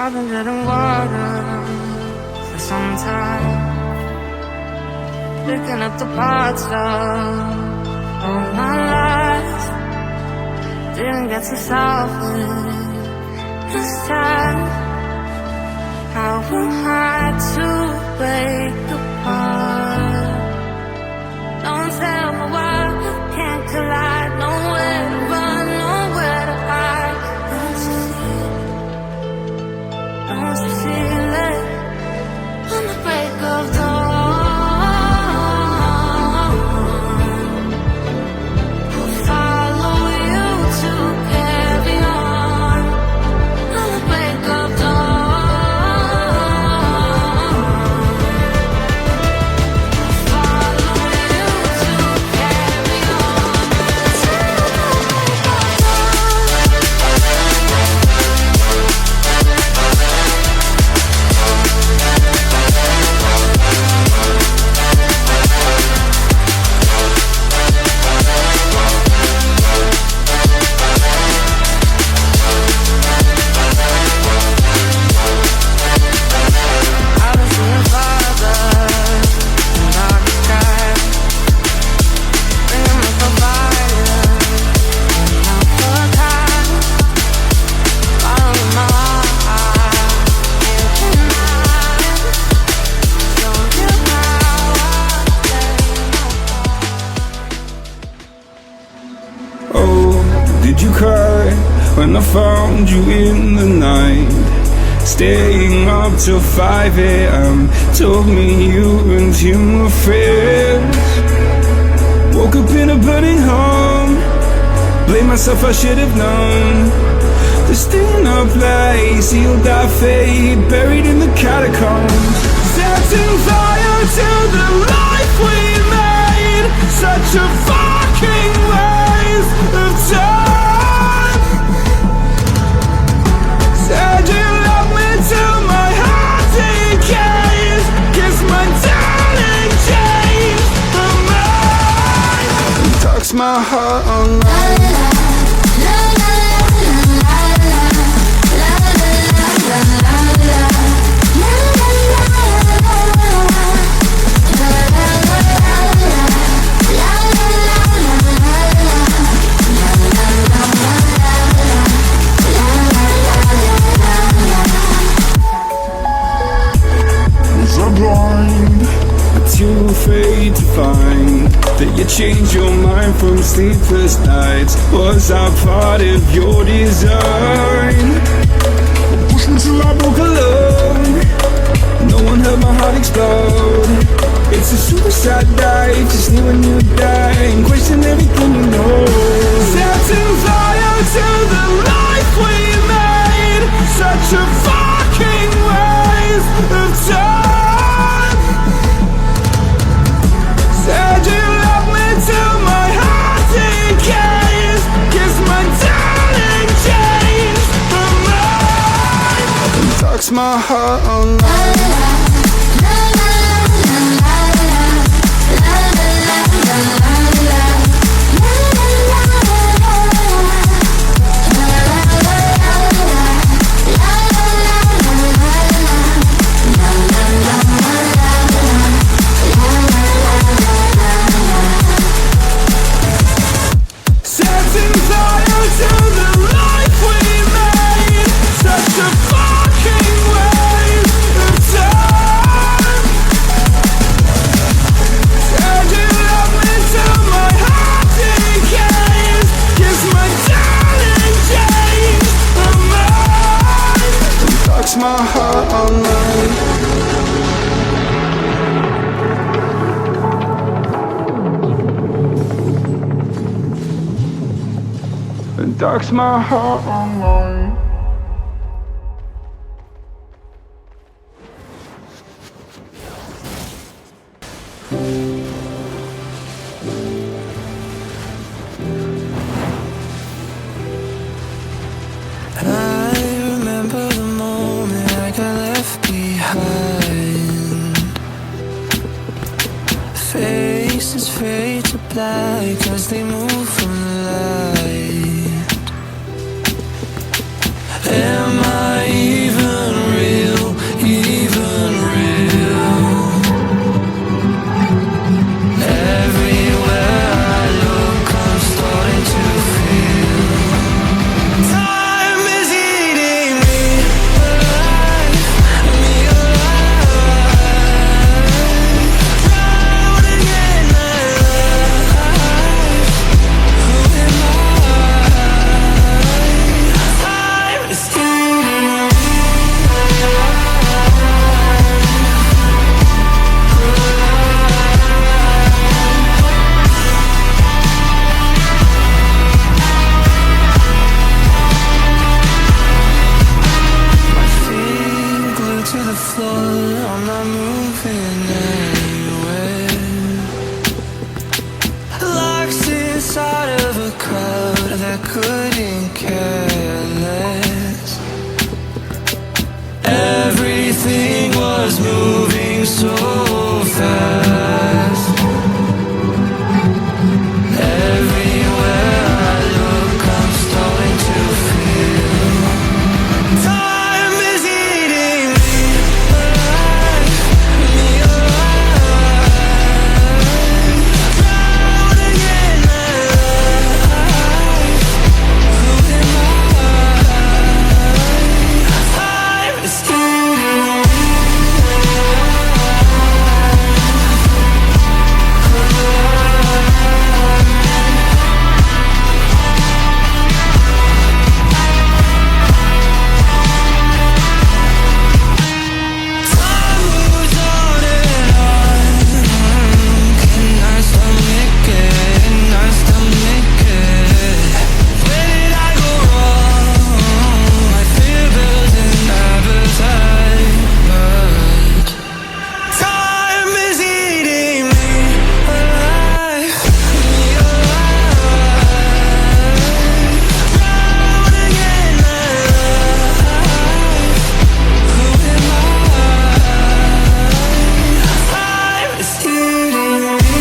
I've been treading water for some time, picking up the parts of all my life. Didn't get to solve it this time. How am I to break apart? No one tell me why we can't collide. Nowhere to run, nowhere to hide. Don't you feel it? On the break of dawn, I'll follow you to carry on. On the break of dawn, I'll follow you to carry on. I was seeing father in dark sky, bringing me for fire, and not for time. Following my heart, every night. Show you how I play my part. Oh, did you cry when I found you in the night? Staying up till 5 a.m. Told me you and him were friends. Woke up in a burning home. Blame myself, I should have known. To stay in a place, sealed our fate, buried in the catacombs. Setting fire to the life we made. Such a fucking waste of time. Said you love me till my heart decays. Kiss my darling, change my mind. Talks my heart online. Was I blind? Too afraid to find that you changed your mind from sleepless nights. Was I part of your design? Push me till I broke alone. No one heard my heart explode. It's a suicide dive, just knew when you die and question everything you know. Setting fire to the life we made. Such a fucking waste of time. Said you love me till my heart decays. Kiss my darling, change my mind. Talks my heart online. Setting fire to the life we made. Such a fucking waste of time. Said you love me till my heart decays. Kiss my darling, change my mind. Talks my heart online. And darks my heart online. I remember the moment I got left behind. Faces fade to black as they move from the light. Am I even a crowd that couldn't care less. Everything was moving so fast. Everywhere I look, I'm starting to feel time is eating me alive, me alive. Drowning in my life. Who am I? Time is eating me Time moves on and on. Can I stomach it? Can I stomach it? Where did I go wrong? I fear built an appetite, but time is eating me alive, me alive. Drowning in my life. Who am I? Time is eating me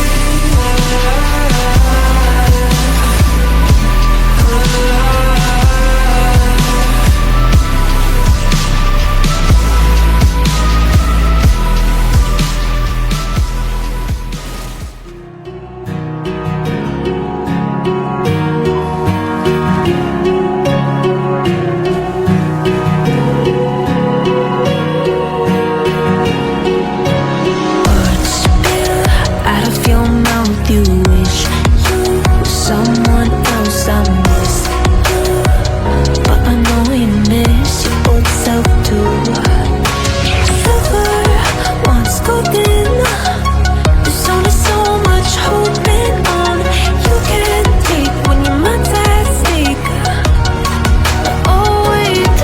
Words spill out of your mouth. You wish you were someone else. I miss you, but I know you miss your old self too. Silver once golden. There's only so much holding on. You can't take when your mind's at stake. Oh wait,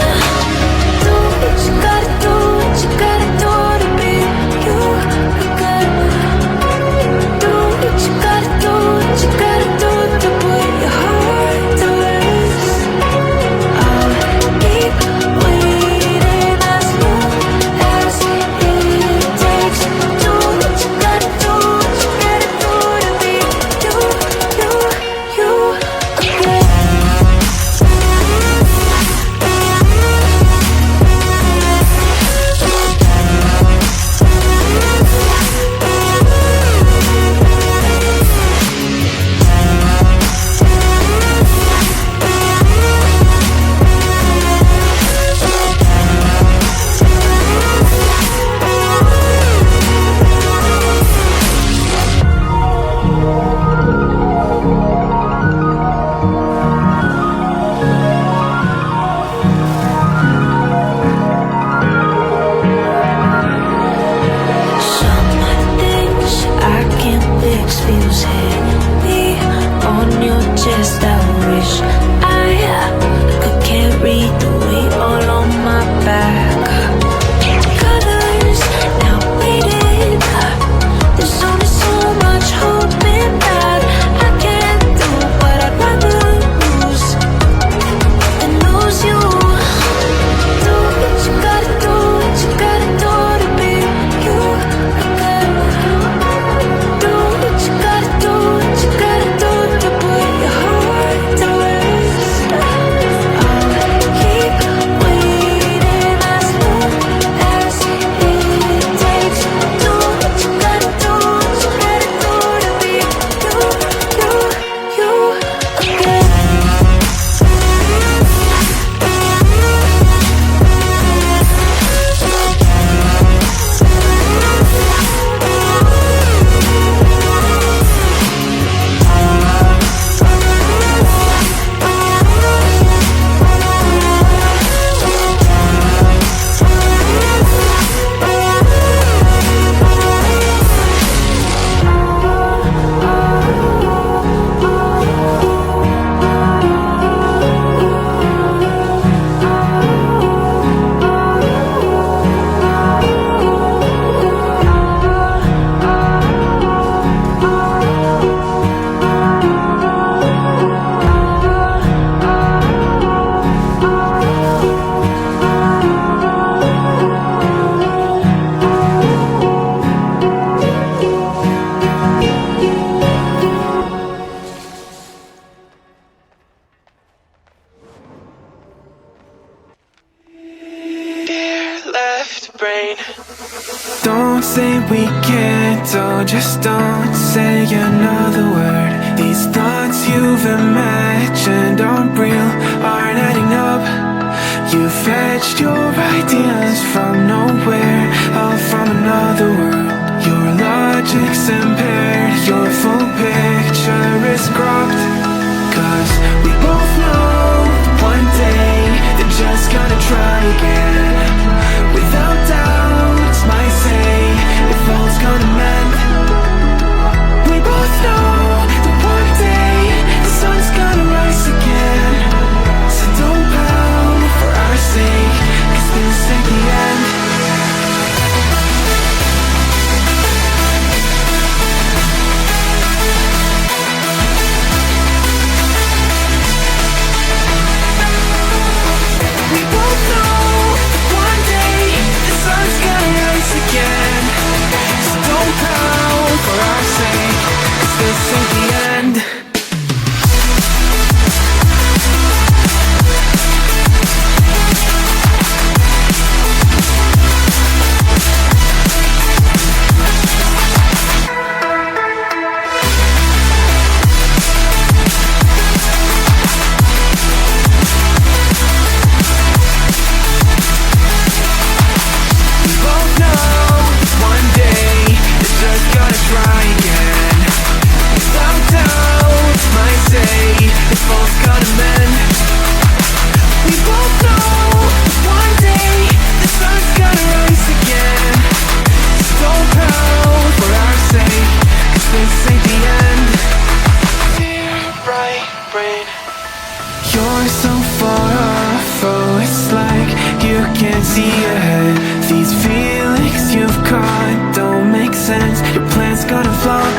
do what you gotta do, what you gotta do to be you again. Do what you gotta do, what you gotta do to put your heart to rest. I'll keep waiting as long as it takes. Do what you gotta do, what you gotta do to be you again. Some things I can't fix feels heavy on your chest. I wish I could carry the weight all on my back. Colors now faded. There's only so much holding back. I can't do what I'd rather lose than lose you. Do what you gotta do, what you gotta do to be you again. Do what you gotta do, what you gotta do to put your heart to rest. we can't. Oh, just don't say another word. These thoughts you've imagined aren't real, aren't adding up. You fetched your ideas from nowhere, all from another world. Your logic's impaired, your full picture is cropped. Cause we both know one day they're just gonna try again. Without doubt, might say if all's gonna mend. We both know that one day the sun's gonna rise again. So don't pout for our sake, cause this ain't the end. We both know that one day the sun's gonna rise again. So don't pout for our sake, cause this ain't the end. We both know one day they're just gonna try again. Without doubt, might say if all's gonna mend. We both know one day the sun's gonna rise again. So don't pout for our sake, cause this ain't the end. Dear bright brain, you're so far off, oh it's like you can't see ahead. These feelings you've caught don't make sense, your plan's gonna flop.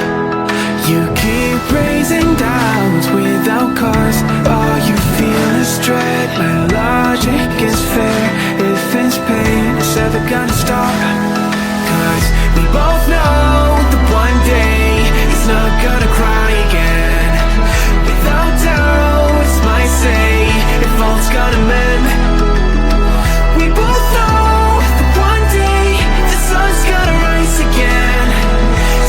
You keep raising doubts without cause, all you feel is dread. My logic is fair, if it's pain it's ever gonna stop. Cause we both know that one day it's not gonna cry again. Without doubt, it's might say if all's gonna mend. We both know that one day the sun's gonna rise again.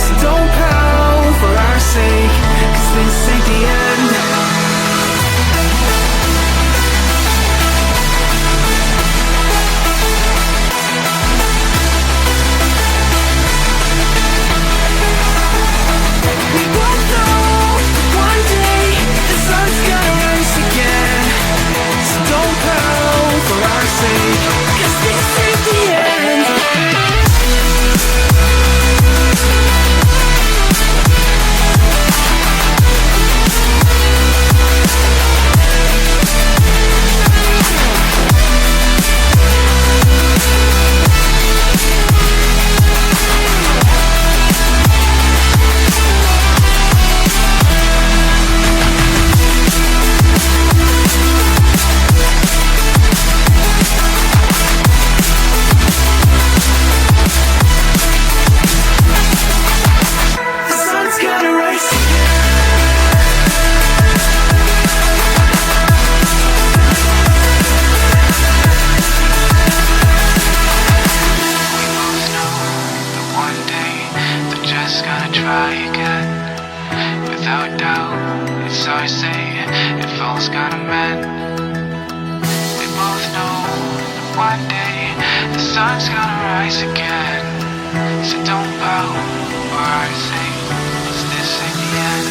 So don't pout for our sake, cause this ain't the end. We both know that one day the sun's gonna rise again. So don't pout for our sake, cause this ain't the end. The sun's gonna rise one day they're just gonna try again. Without doubt, it's our say if all's gonna mend. We both know that one day the sun's gonna rise again. So don't pout for our sake, 'cause this ain't the end.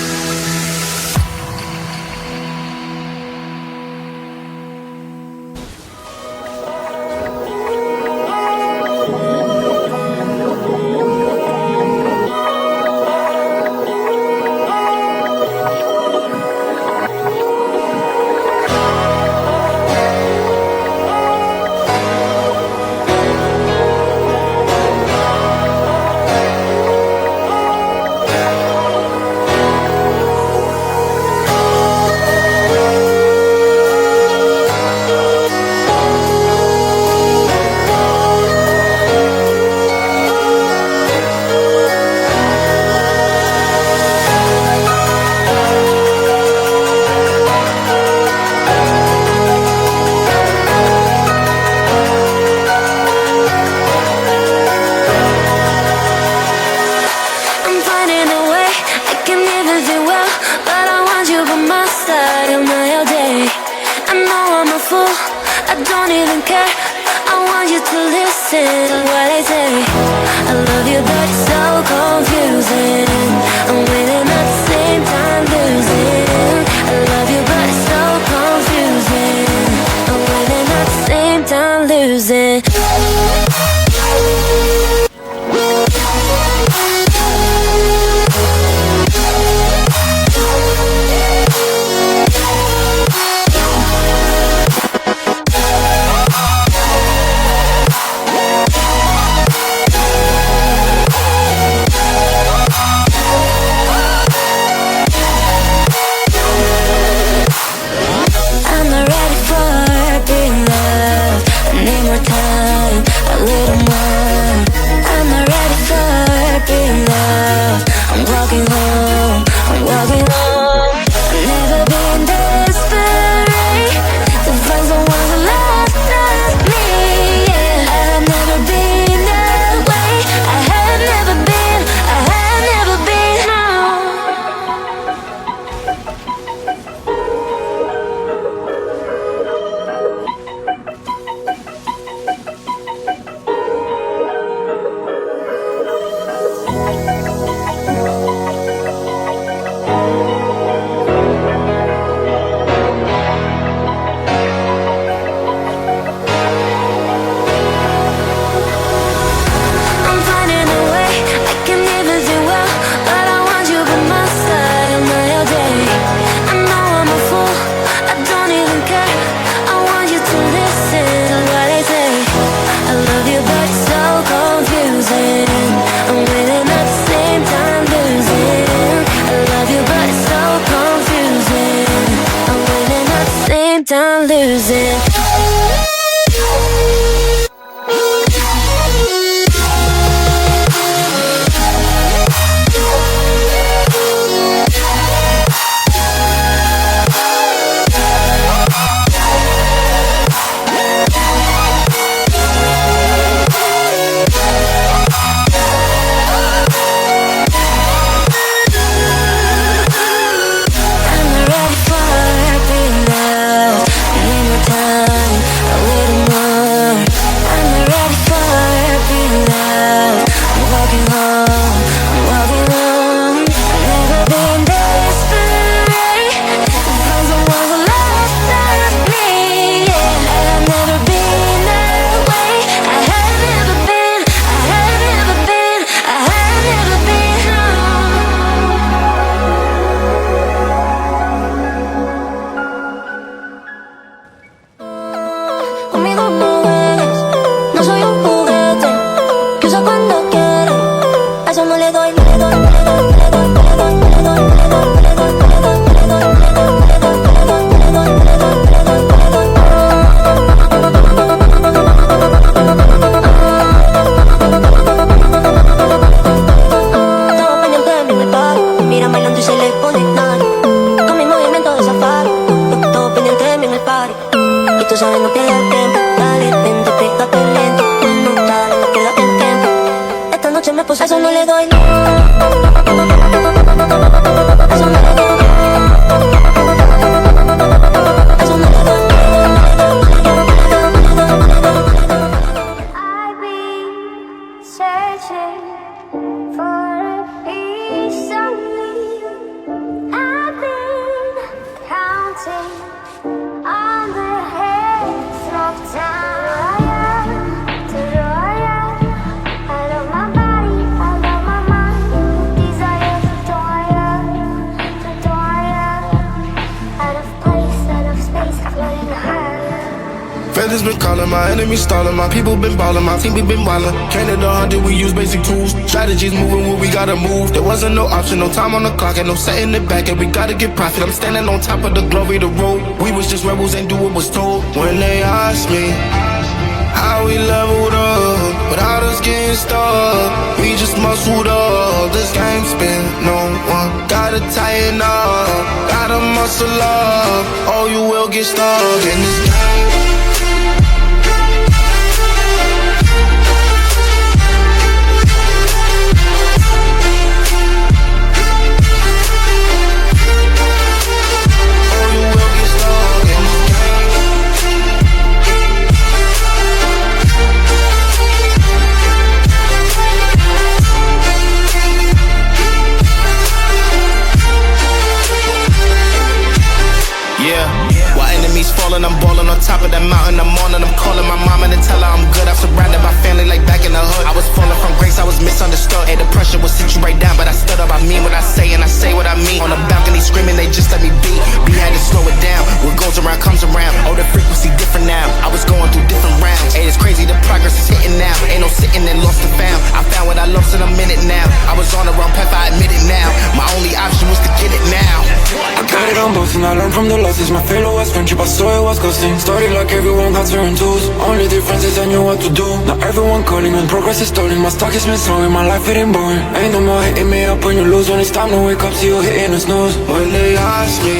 fool, I don't even care. I want you to listen to what I say. I love you but it's so confusing. I'm winning at the same time losing. I love you but it's so confusing. I'm winning at the same time losing. Time losing. Feathers been calling, my enemies stalling, my people been balling, my team we been wildin'. Can't the 100, we use basic tools. Strategies moving where we gotta move. There wasn't no option, no time on the clock, and no setting it back, and we gotta get profit. I'm standing on top of the glory, the road. We was just rebels, ain't do what was told. When they asked me how we leveled up, without us getting stuck, we just muscled up. This game spin, no one gotta tighten up, gotta muscle up, or you will get stuck in this game. enemies falling, I'm balling on top of that mountain. I'm on and I'm calling my mama to tell her I'm good. I'm surrounded by family like back in the hood. I was falling from grace, I was misunderstood. Hey, the pressure would sit you right down, but I stood up. I mean what I say and I say what I mean. On the balcony screaming, they just let me be. We had to slow it down. What goes around comes around. Oh, the frequency different now. I was going through different rounds. Hey, it's crazy, the progress is hitting now. Ain't no sitting and lost and found. I found what I lost in a minute now. I was on the wrong path, I admit it now. My only option was to get it now. I got it on both and I learned from the losses. My failure was friendship, I saw it was ghosting. Started like everyone got certain tools. Only difference is I knew what to do. Now everyone calling when progress is stalling. My stock has been slowing, my life hitting boring. Ain't no more hitting me up when you lose. When it's time to wake up, see you hitting the snooze. When they ask me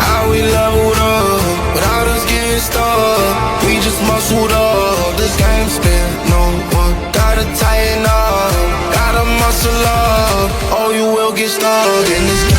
how we leveled up without us getting stuck, we just muscled up. This game still no one gotta tighten up, gotta muscle up, or you will get stuck in this game.